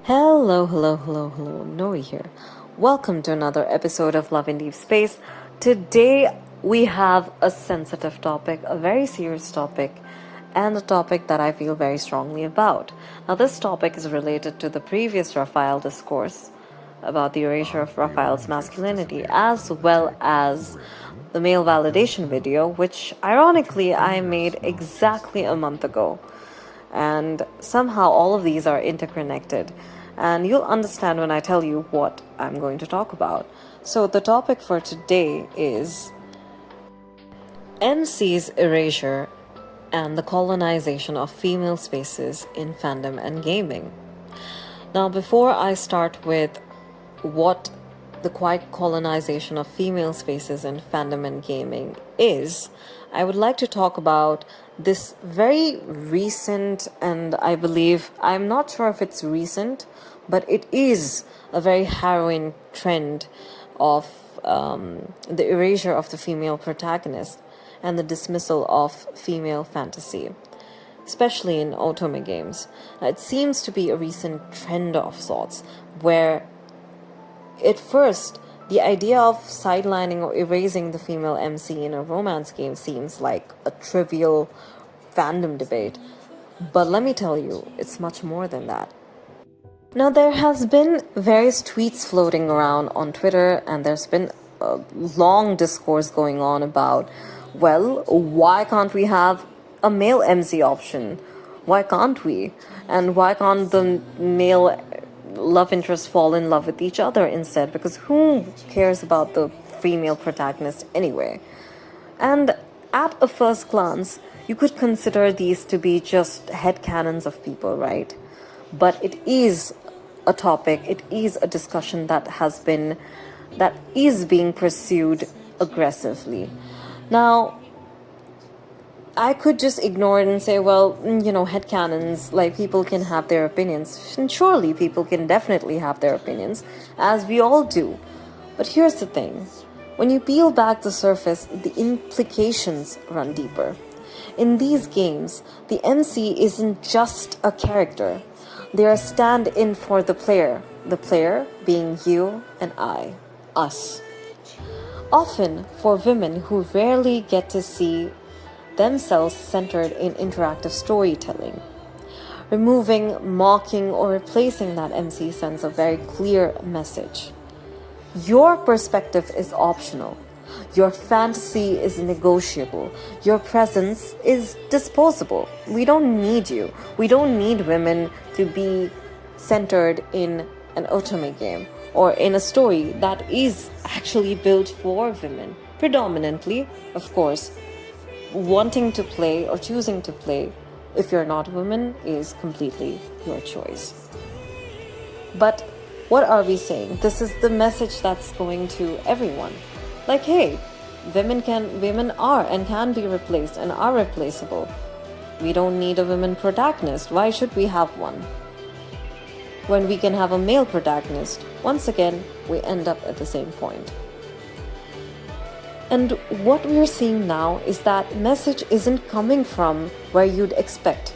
Hello, Nori here. Welcome to another episode of Loveanddeepspace. Today we have a sensitive topic, a very serious topic, and a topic that I feel very strongly about. Now, this topic is related to the previous Raphael discourse about the erasure of Raphael's masculinity, as well as the male validation video, which ironically I made exactly a month ago. And somehow all of these are interconnected. And you'll understand when I tell you what I'm going to talk about. So, the topic for today is NC's erasure and the colonization of female spaces in fandom and gaming. Now, before I start with what the quiet colonization of female spaces in fandom and gaming is, I would like to talk about this very recent, and I believe, I'm not sure if it's recent, but it is a very harrowing trend of the erasure of the female protagonist and the dismissal of female fantasy, especially in Otome games. It seems to be a recent trend of sorts where at first, the idea of sidelining or erasing the female MC in a romance game seems like a trivial fandom debate. But let me tell you, it's much more than that. Now, there has been various tweets floating around on Twitter, and there's been a long discourse going on about, well, why can't we have a male MC option? Why can't we? And why can't the male love interests fall in love with each other instead? Because who cares about the female protagonist anyway? And at a first glance, you could consider these to be just headcanons of people, right? But it is a topic, it is a discussion that is being pursued aggressively. Now, I could just ignore it and say, well, headcanons, like people can have their opinions. And surely people can definitely have their opinions, as we all do. But here's the thing. When you peel back the surface, the implications run deeper. In these games, the MC isn't just a character. They are stand-in for the player being you and I, us. Often for women who rarely get to see themselves centered in interactive storytelling. Removing, mocking, or replacing that MC sends a very clear message. Your perspective is optional. Your fantasy is negotiable. Your presence is disposable. We don't need you. We don't need women to be centered in an Otome game or in a story that is actually built for women. Predominantly, of course, wanting to play or choosing to play if you're not a woman is completely your choice. But what are we saying? This is the message that's going to everyone. Like, hey, women are and can be replaced and are replaceable. We don't need a women protagonist. Why should we have one? When we can have a male protagonist, once again, we end up at the same point. And what we're seeing now is that message isn't coming from where you'd expect.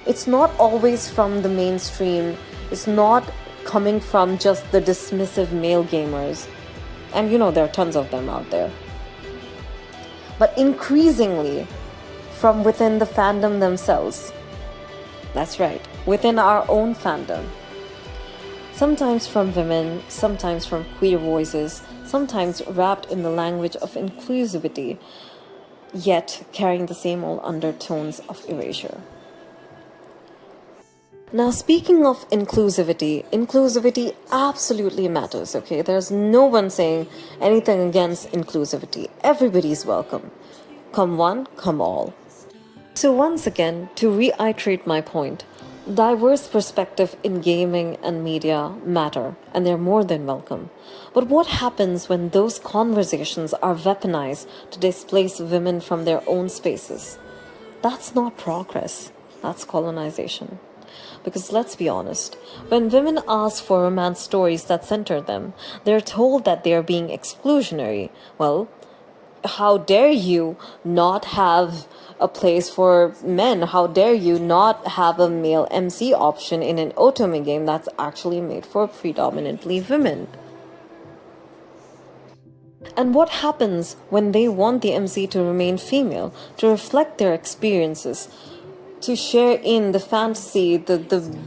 It's not always from the mainstream. It's not coming from just the dismissive male gamers. And there are tons of them out there. But increasingly from within the fandom themselves. That's right, within our own fandom. Sometimes from women, sometimes from queer voices, sometimes wrapped in the language of inclusivity, yet carrying the same old undertones of erasure. Now, speaking of inclusivity absolutely matters, okay? There's no one saying anything against inclusivity. Everybody's welcome. Come one, come all. So once again, to reiterate my point, diverse perspective in gaming and media matter, and they're more than welcome. But what happens when those conversations are weaponized to displace women from their own spaces? That's not progress. That's colonization. Because let's be honest, when women ask for romance stories that center them, they're told that they're being exclusionary. Well, how dare you not have a place for men. How dare you not have a male MC option in an Otome game that's actually made for predominantly women? And what happens when they want the MC to remain female, to reflect their experiences, to share in the fantasy, the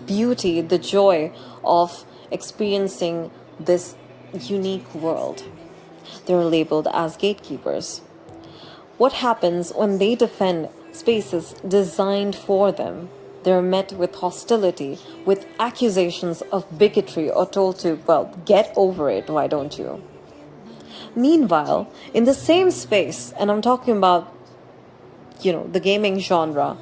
beauty, the joy of experiencing this unique world? They're labeled as gatekeepers. What happens when they defend spaces designed for them? They're met with hostility, with accusations of bigotry, or told to, well, get over it, why don't you? Meanwhile, in the same space, and I'm talking about, the gaming genre,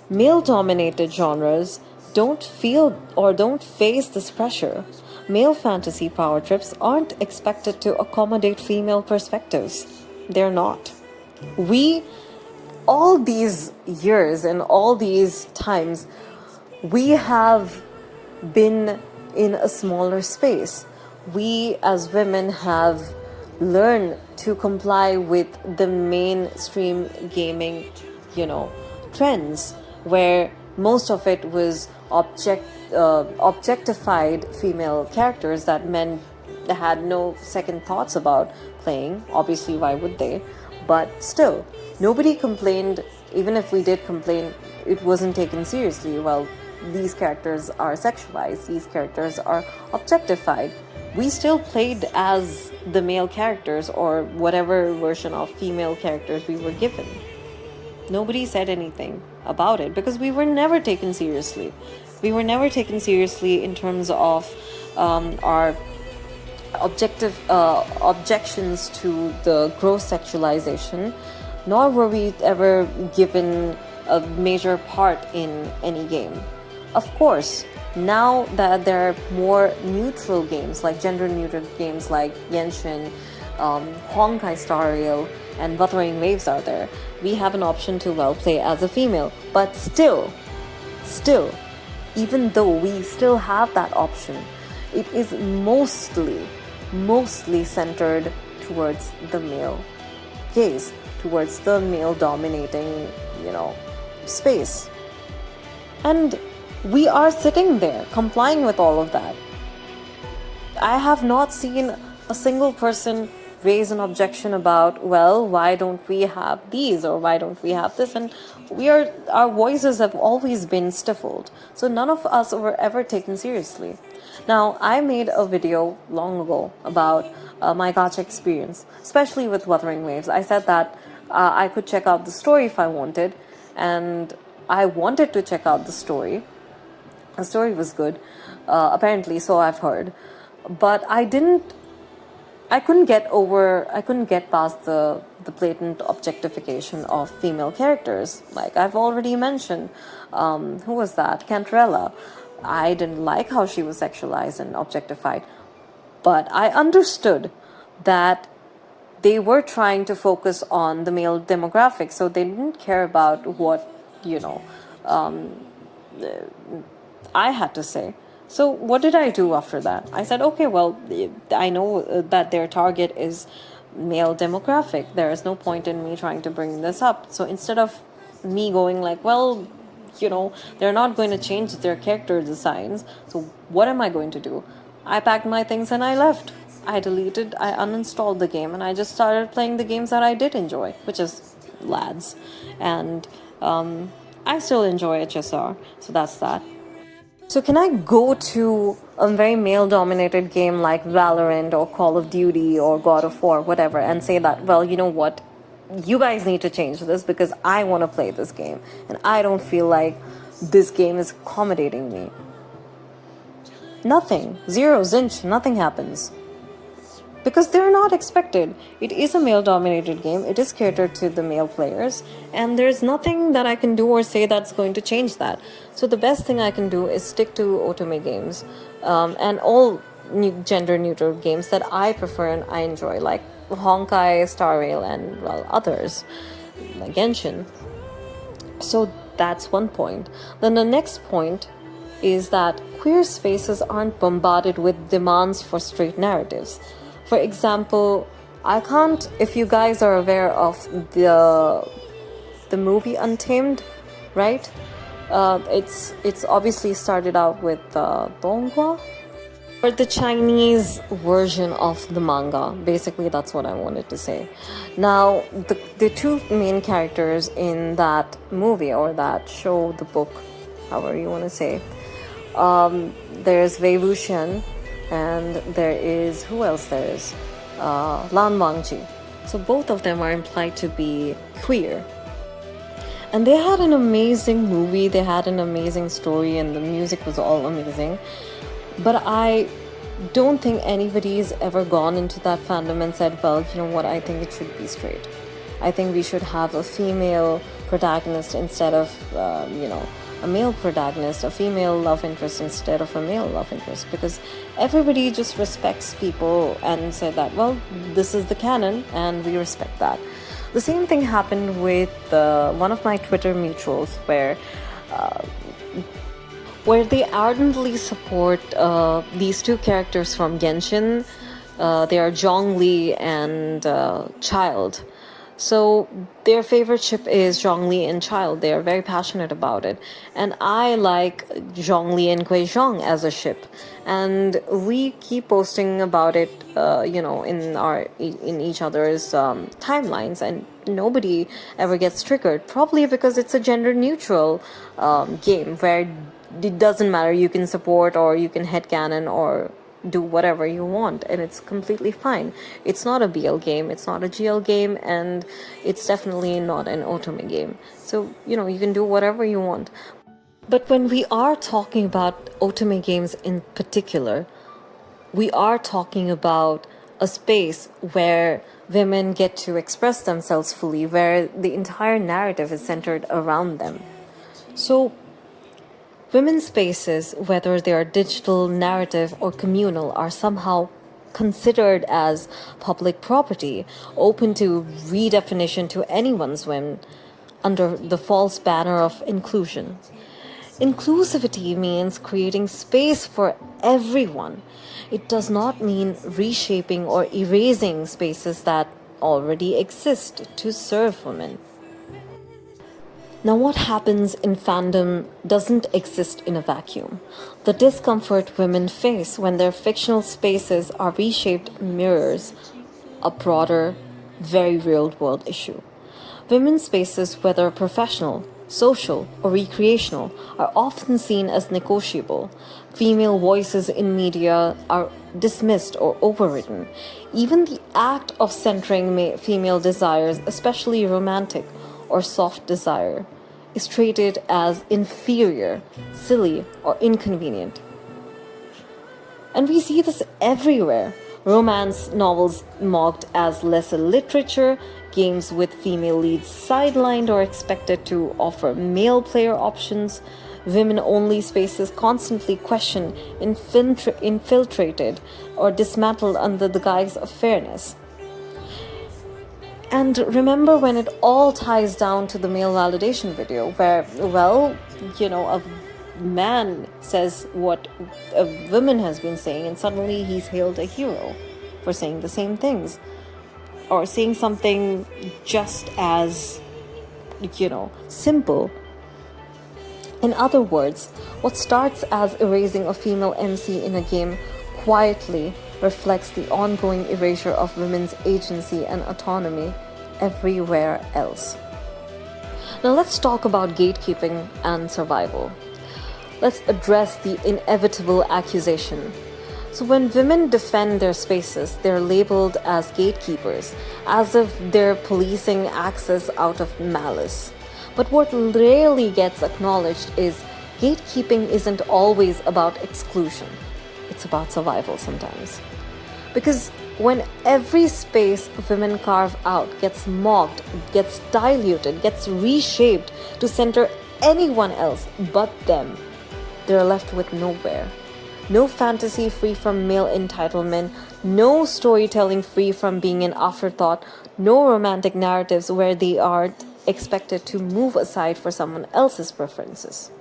male-dominated genres don't feel or don't face this pressure. Male fantasy power trips aren't expected to accommodate female perspectives. They're not. All these years and all these times, we have been in a smaller space. We as women have learned to comply with the mainstream gaming, trends, where most of it was objectified female characters that men had no second thoughts about playing. Obviously, why would they? But still, nobody complained. Even if we did complain, it wasn't taken seriously. Well, these characters are sexualized, these characters are objectified. We still played as the male characters or whatever version of female characters we were given. Nobody said anything about it because we were never taken seriously. We were never taken seriously in terms of our objections to the gross sexualization, nor were we ever given a major part in any game. Of course, now that there are more neutral games, like gender-neutral games like Genshin, Honkai Star Rail, and Wuthering Waves are there, we have an option to, play as a female. But still, even though we still have that option, it is mostly centered towards the male gaze, towards the male dominating, space. And we are sitting there complying with all of that. I have not seen a single person raise an objection about, why don't we have these or why don't we have this? And our voices have always been stifled. So none of us were ever taken seriously. Now, I made a video long ago about my gacha experience, especially with Wuthering Waves. I said that I could check out the story if I wanted, and I wanted to check out the story. The story was good, apparently, so I've heard. But I couldn't get past the blatant objectification of female characters. Like I've already mentioned, who was that? Cantarella. I didn't like how she was sexualized and objectified. But I understood that they were trying to focus on the male demographic, so they didn't care about what, I had to say. So what did I do after that? I said, okay, I know that their target is male demographic. There is no point in me trying to bring this up. So instead of me going like, they're not going to change their character designs, so what am I going to do? I packed my things and I left. I uninstalled the game, and I just started playing the games that I did enjoy, which is lads. And I still enjoy HSR, so that's that. So can I go to a very male-dominated game like Valorant or Call of Duty or God of War, whatever, and say that, you know what, you guys need to change this because I want to play this game and I don't feel like this game is accommodating me? Nothing. Zero, zinch, nothing happens. Because they're not expected. It is a male-dominated game. It is catered to the male players. And there's nothing that I can do or say that's going to change that. So the best thing I can do is stick to Otome games. And all gender-neutral games that I prefer and I enjoy. Like Honkai, Star Rail, and, others. Like Genshin. So that's one point. Then the next point is that queer spaces aren't bombarded with demands for straight narratives. For example, I can't, if you guys are aware of the the movie Untamed, right? It's obviously started out with Donghua, or the Chinese version of the manga. Basically, that's what I wanted to say. Now, the two main characters in that movie or that show, the book, however you want to say, there's Wei Wuxian, and there is, who else there is? Lan Wangji. So both of them are implied to be queer. And they had an amazing movie, they had an amazing story, and the music was all amazing. But I don't think anybody's ever gone into that fandom and said, well, you know what, I think it should be straight. I think we should have a female protagonist instead of, a male protagonist, a female love interest instead of a male love interest, because everybody just respects people and said that, well, this is the canon and we respect that. The same thing happened with one of my Twitter mutuals where they ardently support these two characters from Genshin. They are Zhongli and Child. So their favorite ship is Zhongli and Child. They are very passionate about it. And I like Zhongli and Gui Zhong as a ship. And we keep posting about it, in each other's timelines, and nobody ever gets triggered. Probably because it's a gender neutral game where it doesn't matter. You can support or you can headcanon or do whatever you want, and it's completely fine. It's not a BL game, it's not a GL game, and it's definitely not an Otome game. So, you can do whatever you want. But when we are talking about Otome games in particular, we are talking about a space where women get to express themselves fully, where the entire narrative is centered around them. So women's spaces, whether they are digital, narrative, or communal, are somehow considered as public property, open to redefinition to anyone's whim, under the false banner of inclusion. Inclusivity means creating space for everyone. It does not mean reshaping or erasing spaces that already exist to serve women. Now, what happens in fandom doesn't exist in a vacuum. The discomfort women face when their fictional spaces are reshaped mirrors a broader, very real-world issue. Women's spaces, whether professional, social, or recreational, are often seen as negotiable. Female voices in media are dismissed or overridden. Even the act of centering female desires, especially romantic or soft desire, is treated as inferior, silly, or inconvenient. And we see this everywhere. Romance novels mocked as lesser literature, games with female leads sidelined or expected to offer male player options, women-only spaces constantly questioned, infiltrated, or dismantled under the guise of fairness. And remember when it all ties down to the male validation video where, a man says what a woman has been saying and suddenly he's hailed a hero for saying the same things. Or saying something just as, simple. In other words, what starts as erasing a female MC in a game quietly reflects the ongoing erasure of women's agency and autonomy everywhere else. Now let's talk about gatekeeping and survival. Let's address the inevitable accusation. So when women defend their spaces, they're labeled as gatekeepers, as if they're policing access out of malice. But what rarely gets acknowledged is gatekeeping isn't always about exclusion. It's about survival sometimes. Because when every space women carve out gets mocked, gets diluted, gets reshaped to center anyone else but them, they're left with nowhere. No fantasy free from male entitlement, no storytelling free from being an afterthought, no romantic narratives where they are expected to move aside for someone else's preferences.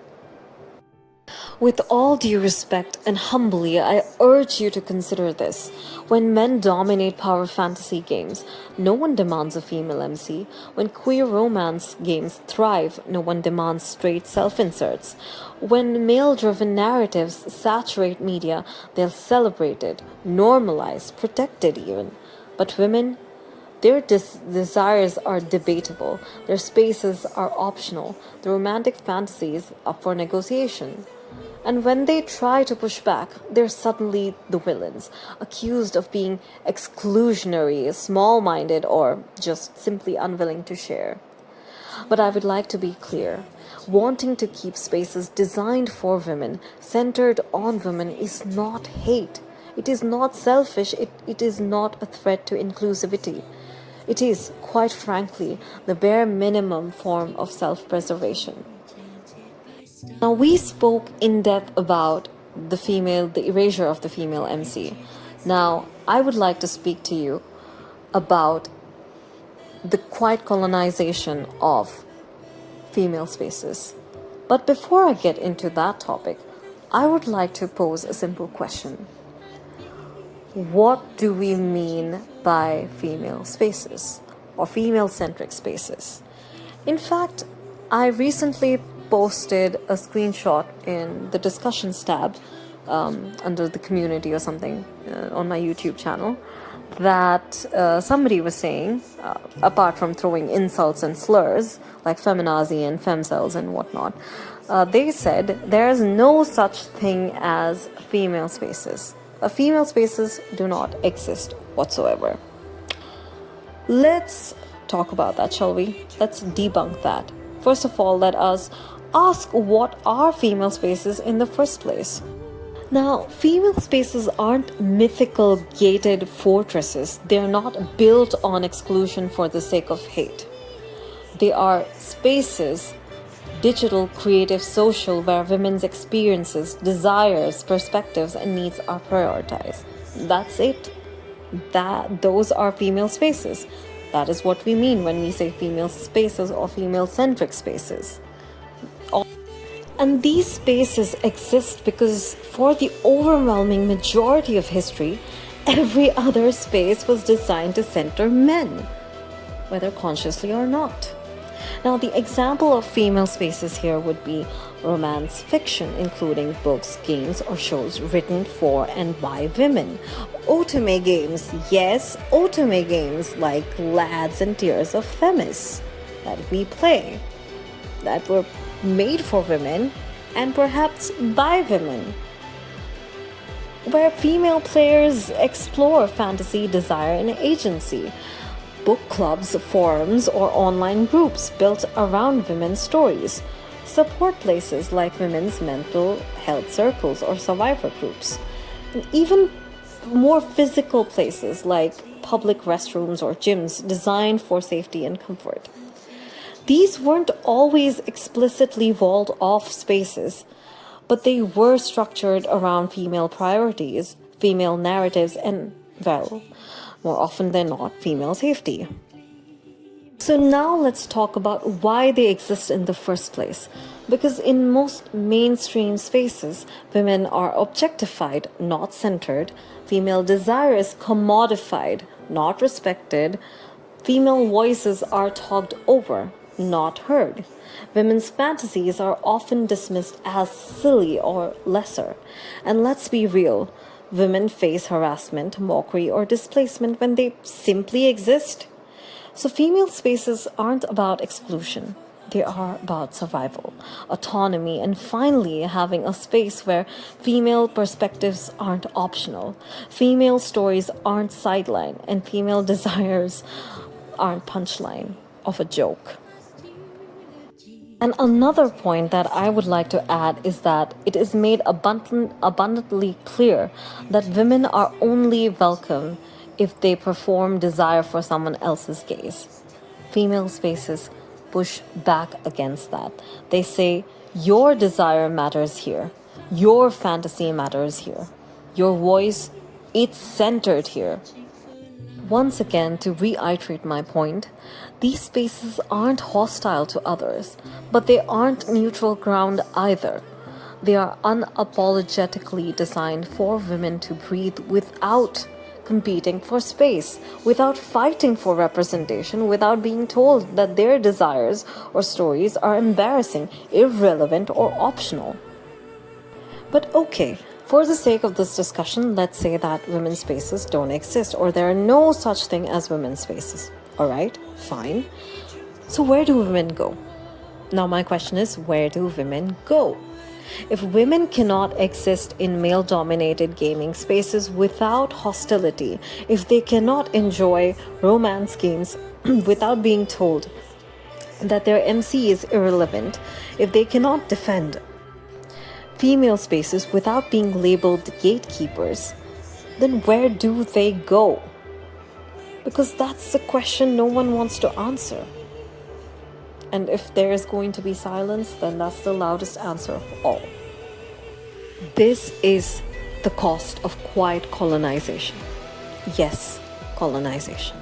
With all due respect and humbly, I urge you to consider this. When men dominate power fantasy games, no one demands a female MC. When queer romance games thrive, no one demands straight self inserts. When male driven narratives saturate media, they're celebrated, normalized, protected even. But women, their desires are debatable, their spaces are optional, the romantic fantasies up for negotiation. And when they try to push back, they're suddenly the villains, accused of being exclusionary, small minded, or just simply unwilling to share. But I would like to be clear. Wanting to keep spaces designed for women, centered on women, is not hate. It is not selfish. It is not a threat to inclusivity. It is, quite frankly, the bare minimum form of self preservation. Now, we spoke in depth about the erasure of the female MC. Now, I would like to speak to you about the quiet colonization of female spaces. But before I get into that topic, I would like to pose a simple question. What do we mean by female spaces or female centric spaces? In fact, I recently posted a screenshot in the discussions tab under the community or something on my YouTube channel that somebody was saying, apart from throwing insults and slurs like feminazi and femcells and whatnot, they said there is no such thing as female spaces. Female spaces do not exist whatsoever. Let's talk about that, shall we? Let's debunk that. First of all, let us ask what are female spaces in the first place. Now, female spaces aren't mythical gated fortresses. They are not built on exclusion for the sake of hate. They are spaces, digital, creative, social, where women's experiences, desires, perspectives, and needs are prioritized. That's it. Those are female spaces. That is what we mean when we say female spaces or female-centric spaces. And these spaces exist because for the overwhelming majority of history, every other space was designed to center men, whether consciously or not. Now, the example of female spaces here would be romance fiction, including books, games, or shows written for and by women. Otome games, yes, otome games like Lads and Tears of Themis that we play, that were made for women and perhaps by women, where female players explore fantasy, desire, and agency. Book clubs, forums, or online groups built around women's stories. Support places like women's mental health circles or survivor groups. And even more physical places like public restrooms or gyms designed for safety and comfort. These weren't always explicitly walled off spaces, but they were structured around female priorities, female narratives, and, well, more often than not, female safety. So now let's talk about why they exist in the first place. Because in most mainstream spaces, women are objectified, not centered. Female desire is commodified, not respected. Female voices are talked over, not heard. Women's fantasies are often dismissed as silly or lesser. And let's be real, women face harassment, mockery, or displacement when they simply exist. So female spaces aren't about exclusion. They are about survival, autonomy, and finally having a space where female perspectives aren't optional, female stories aren't sideline, and female desires aren't punchline of a joke. And another point that I would like to add is that it is made abundantly clear that women are only welcome if they perform desire for someone else's gaze. Female spaces push back against that. They say, your desire matters here. Your fantasy matters here. Your voice, it's centered here. Once again, to reiterate my point, these spaces aren't hostile to others, but they aren't neutral ground either. They are unapologetically designed for women to breathe without competing for space, without fighting for representation, without being told that their desires or stories are embarrassing, irrelevant, or optional. But okay, for the sake of this discussion, let's say that women's spaces don't exist or there are no such thing as women's spaces. Alright, fine. So where do women go? Now my question is, where do women go? If women cannot exist in male-dominated gaming spaces without hostility, if they cannot enjoy romance games without being told that their MC is irrelevant, if they cannot defend female spaces without being labeled gatekeepers, then where do they go? Because that's the question no one wants to answer. And if there is going to be silence, then that's the loudest answer of all. This is the cost of quiet colonization. Yes, colonization.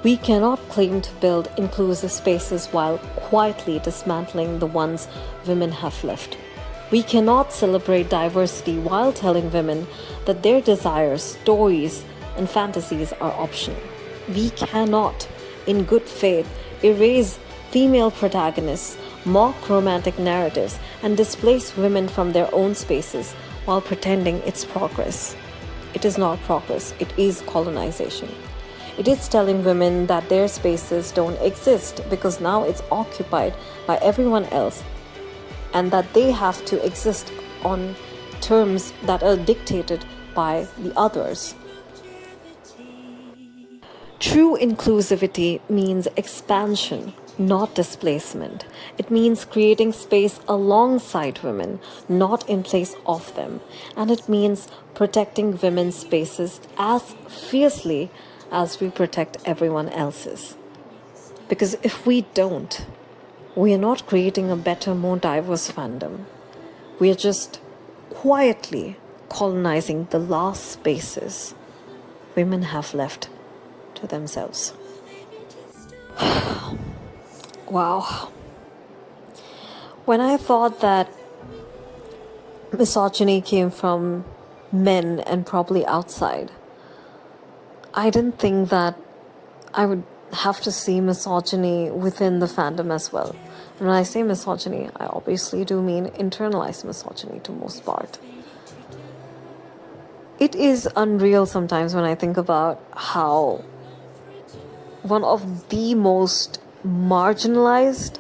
We cannot claim to build inclusive spaces while quietly dismantling the ones women have left. We cannot celebrate diversity while telling women that their desires, stories, and fantasies are optional. We cannot, in good faith, erase female protagonists, mock romantic narratives, and displace women from their own spaces while pretending it's progress. It is not progress, it is colonization. It is telling women that their spaces don't exist because now it's occupied by everyone else, and that they have to exist on terms that are dictated by the others. True inclusivity means expansion, not displacement. It means creating space alongside women, not in place of them. And it means protecting women's spaces as fiercely as we protect everyone else's. Because if we don't, we are not creating a better, more diverse fandom. We are just quietly colonizing the last spaces women have left to themselves. Wow. When I thought that misogyny came from men and probably outside, I didn't think that I would have to see misogyny within the fandom as well. And when I say misogyny, I obviously do mean internalized misogyny to most part. It is unreal sometimes when I think about how one of the most marginalized,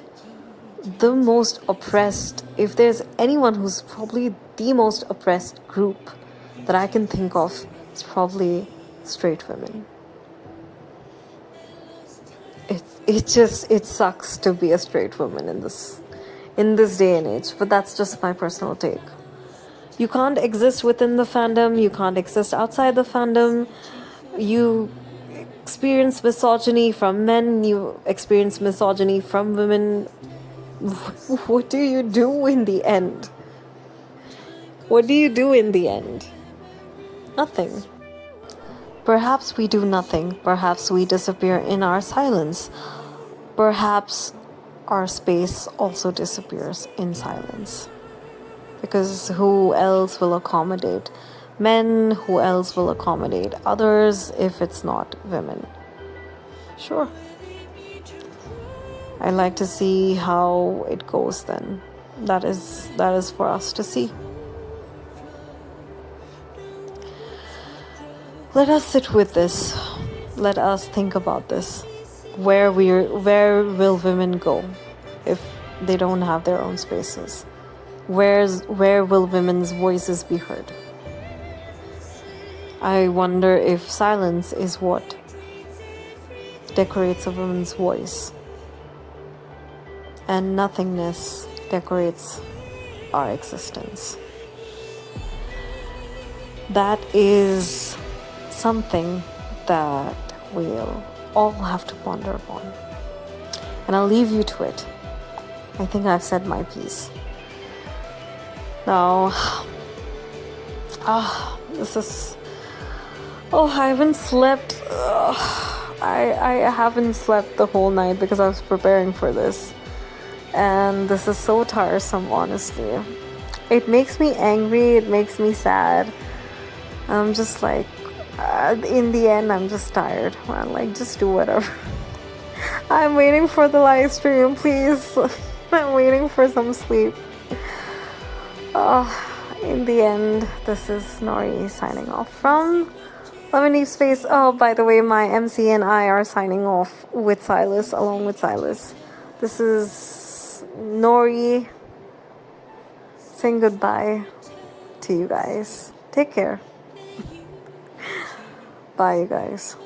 the most oppressed, if there's anyone who's probably the most oppressed group that I can think of, it's probably straight women. It sucks to be a straight woman in this day and age, but that's just my personal take. You can't exist within the fandom, you can't exist outside the fandom. You experience misogyny from men, you experience misogyny from women. What do you do in the end? What do you do in the end? Nothing. Perhaps we do nothing. Perhaps we disappear in our silence. Perhaps our space also disappears in silence. Because who else will accommodate men? Who else will accommodate others if it's not women? Sure. I'd like to see how it goes then. That is for us to see. Let us sit with this. Let us think about this. Where will women go if they don't have their own spaces? Where will women's voices be heard? I wonder if silence is what decorates a woman's voice, and nothingness decorates our existence. That is something that we'll all have to ponder upon. And I'll leave you to it. I think I've said my piece. Now, I haven't slept. I haven't slept the whole night because I was preparing for this. And this is so tiresome, honestly. It makes me angry, it makes me sad. I'm just like, in the end, I'm just tired, man. Like, just do whatever. I'm waiting for the live stream, please. I'm waiting for some sleep. In the end, this is Nori signing off from Loveanddeepspace. Oh, by the way, my MC and I are signing off with Silas, along with Silas. This is Nori saying goodbye to you guys. Take care. Bye, you guys.